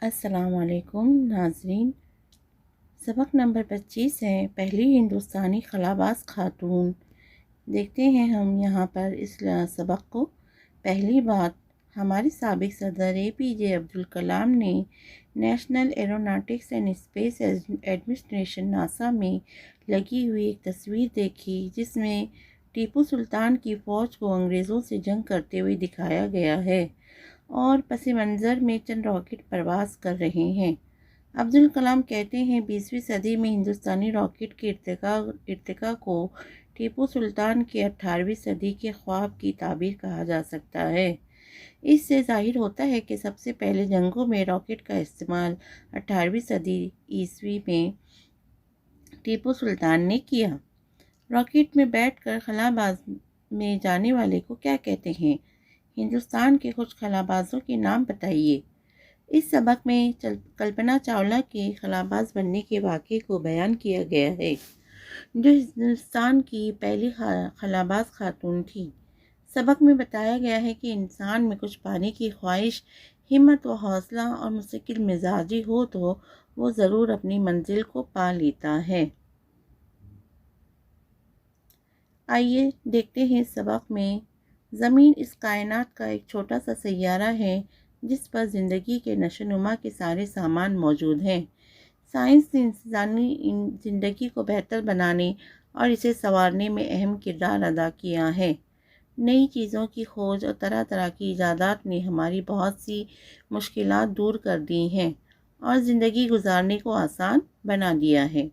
السلام علیکم ناظرین، سبق نمبر 25 ہے پہلی ہندوستانی خلاباز خاتون۔ دیکھتے ہیں ہم یہاں پر اس سبق کو۔ پہلی بات، ہمارے سابق صدر APJ عبدالکلام نے national aeronautics and space administration NASA میں لگی ہوئی ایک تصویر دیکھی جس میں ٹیپو سلطان کی فوج کو انگریزوں سے جنگ کرتے ہوئے دکھایا گیا ہے اور پس منظر میں چند راکٹ پرواز کر رہے ہیں۔ عبدالکلام کہتے ہیں 20ویں صدی میں ہندوستانی راکٹ کے ارتقاء کو ٹیپو سلطان کے 18ویں صدی کے خواب کی تعبیر کہا جا سکتا ہے۔ اس سے ظاہر ہوتا ہے کہ سب سے پہلے جنگوں میں راکٹ کا استعمال 18ویں صدی عیسوی میں ٹیپو سلطان نے کیا۔ راکٹ میں بیٹھ کر خلاباز میں جانے والے کو کیا کہتے ہیں؟ ہندوستان کے کچھ خلابازوں کے نام بتائیے۔ اس سبق میں کلپنا چاولہ کے خلاباز بننے کے واقعے کو بیان کیا گیا ہے، جو ہندوستان کی پہلی خلاباز خاتون تھی۔ سبق میں بتایا گیا ہے کہ انسان میں کچھ پانے کی خواہش، ہمت و حوصلہ اور مستقل مزاجی ہو تو وہ ضرور اپنی منزل کو پا لیتا ہے۔ آئیے دیکھتے ہیں سبق میں۔ زمین اس کائنات کا ایک چھوٹا سا سیارہ ہے جس پر زندگی کے نشو و نما کے سارے سامان موجود ہیں۔ سائنس نے انسانی زندگی کو بہتر بنانے اور اسے سنوارنے میں اہم کردار ادا کیا ہے۔ نئی چیزوں کی کھوج اور طرح طرح کی ایجادات نے ہماری بہت سی مشکلات دور کر دی ہیں اور زندگی گزارنے کو آسان بنا دیا ہے۔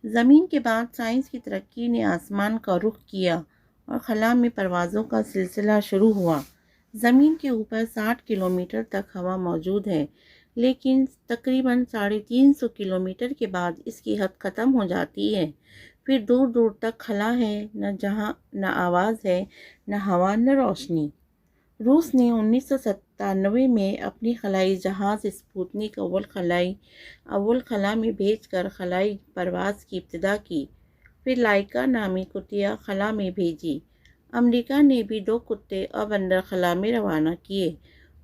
زمین کے بعد سائنس کی ترقی نے آسمان کا رخ کیا اور خلا میں پروازوں کا سلسلہ شروع ہوا۔ زمین کے اوپر 60 کلومیٹر تک ہوا موجود ہے، لیکن تقریباً 350 کلومیٹر کے بعد اس کی حد ختم ہو جاتی ہے۔ پھر دور دور تک خلا ہے، جہاں نہ آواز ہے، نہ ہوا، نہ روشنی۔ روس نے 1997 میں اپنی خلائی جہاز اسپوتنک اول خلا میں بھیج کر خلائی پرواز کی ابتدا کی۔ پھر لائکا نامی کتیا خلا میں بھیجی۔ امریکہ نے بھی 2 کتے اور بندر خلا میں روانہ کیے۔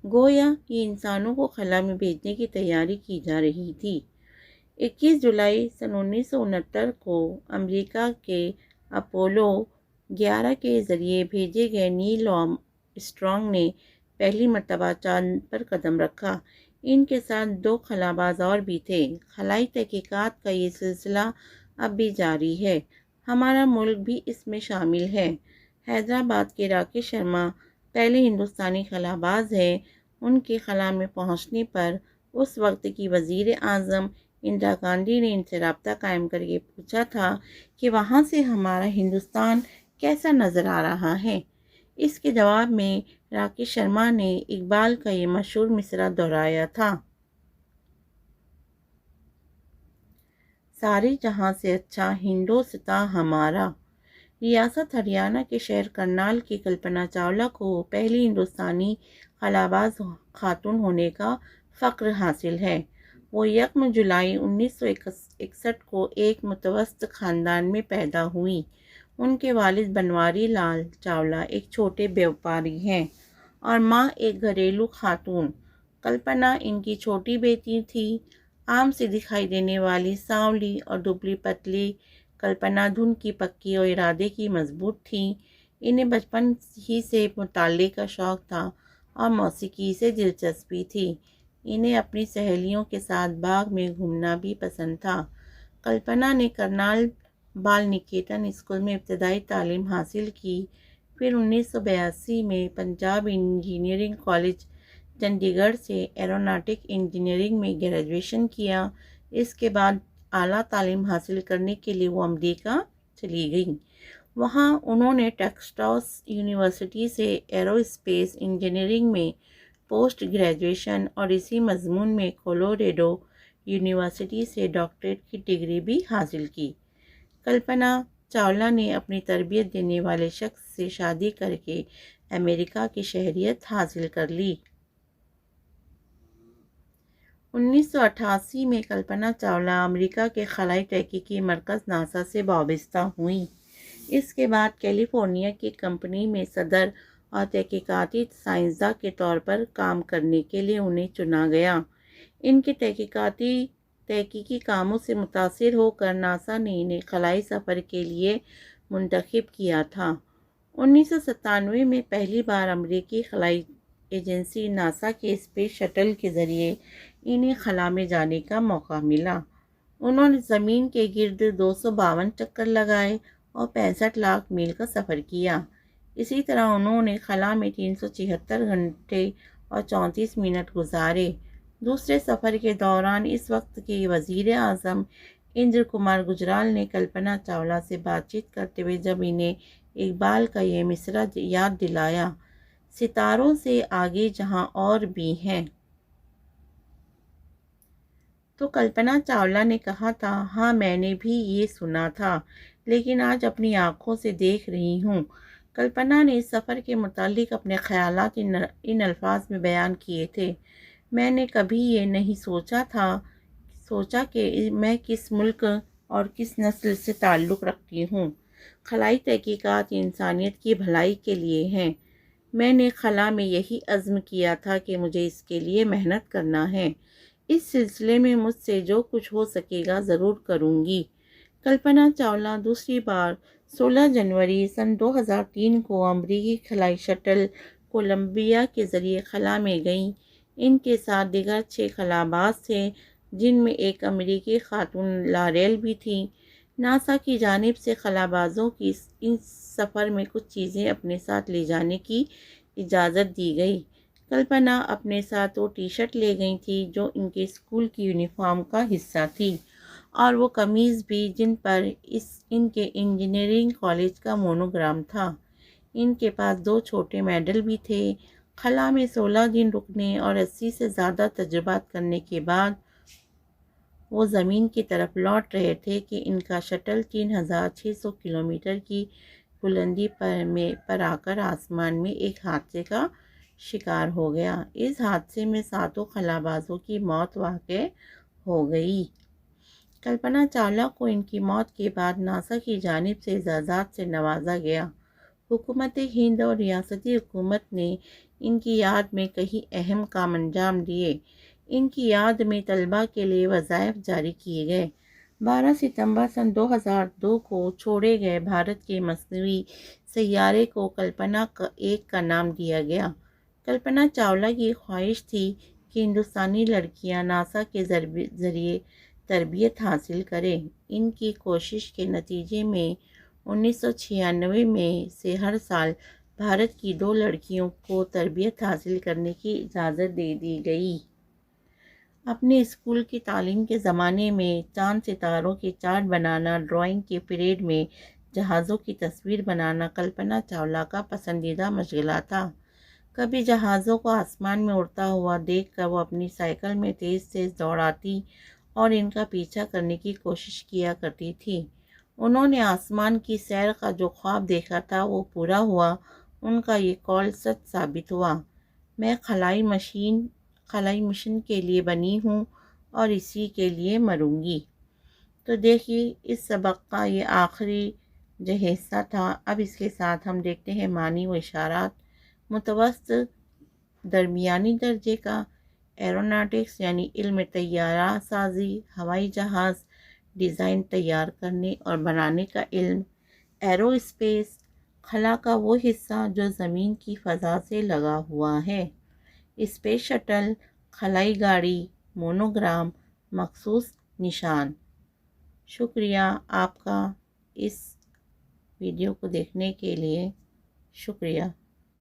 گویا کہ انسانوں کو خلا میں بھیجنے کی تیاری کی جا رہی تھی۔ 21 جولائی سن 1969 کو امریکہ کے اپولو 11 کے ذریعے بھیجے گئے نیل آرمسٹرانگ نے پہلی مرتبہ چاند پر قدم رکھا۔ ان کے ساتھ 2 خلاباز اور بھی تھے۔ خلائی تحقیقات کا یہ سلسلہ اب بھی جاری ہے۔ ہمارا ملک بھی اس میں شامل ہے۔ حیدرآباد کے راکیش شرما پہلے ہندوستانی خلاباز ہیں۔ ان کے خلا میں پہنچنے پر اس وقت کی وزیر اعظم اندرا گاندھی نے ان سے رابطہ قائم کر کے پوچھا تھا کہ وہاں سے ہمارا ہندوستان کیسا نظر آ رہا ہے۔ اس کے جواب میں راکیش شرما نے اقبال کا یہ مشہور مصرع دہرایا تھا: سارے جہاں سے اچھا ہندوستاں ہمارا۔ ریاست ہریانہ کے شہر کرنال کی کلپنا چاولہ کو پہلی ہندوستانی خلاباز خاتون ہونے کا فخر حاصل ہے۔ وہ یکم جولائی 1961 کو ایک متوسط خاندان میں پیدا ہوئی۔ ان کے والد بنواری لال چاولہ ایک چھوٹے بیوپاری ہیں اور ماں ایک گھریلو خاتون۔ کلپنا ان کی چھوٹی بیٹی تھی۔ عام سے دکھائی دینے والی سانولی اور دبلی پتلی کلپنا دھن کی پکی اور ارادے کی مضبوط تھی۔ انہیں بچپن ہی سے مطالعے کا شوق تھا اور موسیقی سے دلچسپی تھی۔ انہیں اپنی سہیلیوں کے ساتھ باغ میں گھومنا بھی پسند تھا۔ کلپنا نے کرنال بال نکیتن اسکول میں ابتدائی تعلیم حاصل کی۔ پھر 1982 میں پنجاب انجینئرنگ کالج چنڈی گڑھ سے ایروناٹک انجینئرنگ میں گریجویشن کیا۔ اس کے بعد اعلیٰ تعلیم حاصل کرنے کے لیے وہ امریکہ چلی گئیں۔ وہاں انہوں نے ٹیکساس یونیورسٹی سے ایرو اسپیس انجینئرنگ میں پوسٹ گریجویشن اور اسی مضمون میں کولوریڈو یونیورسٹی سے ڈاکٹریٹ کی ڈگری بھی حاصل کی۔ کلپنا چاولہ نے اپنی تربیت دینے والے شخص سے شادی کر کے امریکہ کی شہریت حاصل کر لی۔ 1988 میں کلپنا چاولہ امریکہ کے خلائی تحقیقی مرکز ناسا سے وابستہ ہوئیں۔ اس کے بعد کیلیفورنیا کی کمپنی میں صدر اور تحقیقاتی سائنسداں کے طور پر کام کرنے کے لیے انہیں چنا گیا۔ ان کے تحقیقی کاموں سے متاثر ہو کر ناسا نے انہیں خلائی سفر کے لیے منتخب کیا تھا۔ 1997 میں پہلی بار امریکی خلائی ایجنسی ناسا کے اسپیس شٹل کے ذریعے انہیں خلا میں جانے کا موقع ملا۔ انہوں نے زمین کے گرد 252 چکر لگائے اور 65 لاکھ میل کا سفر کیا۔ اسی طرح انہوں نے خلا میں 376 گھنٹے اور 34 منٹ گزارے۔ دوسرے سفر کے دوران اس وقت کے وزیر اعظم اندر کمار گجرال نے کلپنا چاولہ سے بات چیت کرتے ہوئے جب انہیں اقبال کا یہ مصرع یاد دلایا، ستاروں سے آگے جہاں اور بھی ہیں، تو کلپنا چاولہ نے کہا تھا، ہاں میں نے بھی یہ سنا تھا، لیکن آج اپنی آنکھوں سے دیکھ رہی ہوں۔ کلپنا نے اس سفر کے متعلق اپنے خیالات ان الفاظ میں بیان کیے تھے، میں نے کبھی یہ نہیں سوچا کہ میں کس ملک اور کس نسل سے تعلق رکھتی ہوں۔ خلائی تحقیقات انسانیت کی بھلائی کے لیے ہیں۔ میں نے خلا میں یہی عزم کیا تھا کہ مجھے اس کے لیے محنت کرنا ہے۔ اس سلسلے میں مجھ سے جو کچھ ہو سکے گا ضرور کروں گی۔ کلپنا چاولہ دوسری بار 16 جنوری سن 2003 کو امریکی خلائی شٹل کولمبیا کے ذریعے خلا میں گئیں۔ ان کے ساتھ دیگر 6 خلاباز تھے، جن میں ایک امریکی خاتون لاریل بھی تھیں۔ ناسا کی جانب سے خلابازوں کی اس سفر میں کچھ چیزیں اپنے ساتھ لے جانے کی اجازت دی گئی۔ کلپنا اپنے ساتھ وہ ٹی شرٹ لے گئی تھی جو ان کے اسکول کی یونیفارم کا حصہ تھی، اور وہ قمیض بھی جن پر ان کے انجینئرنگ کالج کا مونوگرام تھا۔ ان کے پاس 2 چھوٹے میڈل بھی تھے۔ خلا میں 16 دن رکنے اور 80 سے زیادہ تجربات کرنے کے بعد وہ زمین کی طرف لوٹ رہے تھے کہ ان کا شٹل 3600 کلومیٹر کی بلندی پر آ کر آسمان میں ایک حادثے کا شکار ہو گیا۔ اس حادثے میں 7 خلابازوں کی موت واقع ہو گئی۔ کلپنا چاولہ کو ان کی موت کے بعد ناسا کی جانب سے اعزازات سے نوازا گیا۔ حکومت ہند اور ریاستی حکومت نے ان کی یاد میں کئی اہم کام انجام دیے۔ ان کی یاد میں طلباء کے لیے وظائف جاری کیے گئے۔ 12 ستمبر سن 2002 کو چھوڑے گئے بھارت کے مصنوعی سیارے کو کلپنا 1 کا نام دیا گیا۔ کلپنا چاولہ کی خواہش تھی کہ ہندوستانی لڑکیاں ناسا کے ذریعے تربیت حاصل کریں۔ ان کی کوشش کے نتیجے میں 1996 میں سے ہر سال بھارت کی 2 لڑکیوں کو تربیت حاصل کرنے کی اجازت دے دی گئی۔ اپنے اسکول کی تعلیم کے زمانے میں چاند ستاروں کے چارٹ بنانا، ڈرائنگ کے پیریڈ میں جہازوں کی تصویر بنانا کلپنا چاولہ کا پسندیدہ مشغلہ تھا۔ کبھی جہازوں کو آسمان میں اڑتا ہوا دیکھ کر وہ اپنی سائیکل میں تیز تیز دوڑاتی اور ان کا پیچھا کرنے کی کوشش کیا کرتی تھی۔ انہوں نے آسمان کی سیر کا جو خواب دیکھا تھا وہ پورا ہوا۔ ان کا یہ قول سچ ثابت ہوا۔ میں خلائی مشن کے لیے بنی ہوں اور اسی کے لیے مروں گی۔ تو دیکھیے اس سبق کا یہ آخری جو حصہ تھا۔ اب اس کے ساتھ ہم دیکھتے ہیں معنی و اشارات۔ متوسط درمیانی درجے کا ایروناٹکس یعنی علم طیارہ سازی، ہوائی جہاز ڈیزائن تیار کرنے اور بنانے کا علم۔ ایرو اسپیس، خلا کا وہ حصہ جو زمین کی فضا سے لگا ہوا ہے۔ اسپیس شٹل، خلائی گاڑی، مونوگرام، مخصوص نشان۔ شکریہ آپ کا اس ویڈیو کو دیکھنے کے لیے، شکریہ۔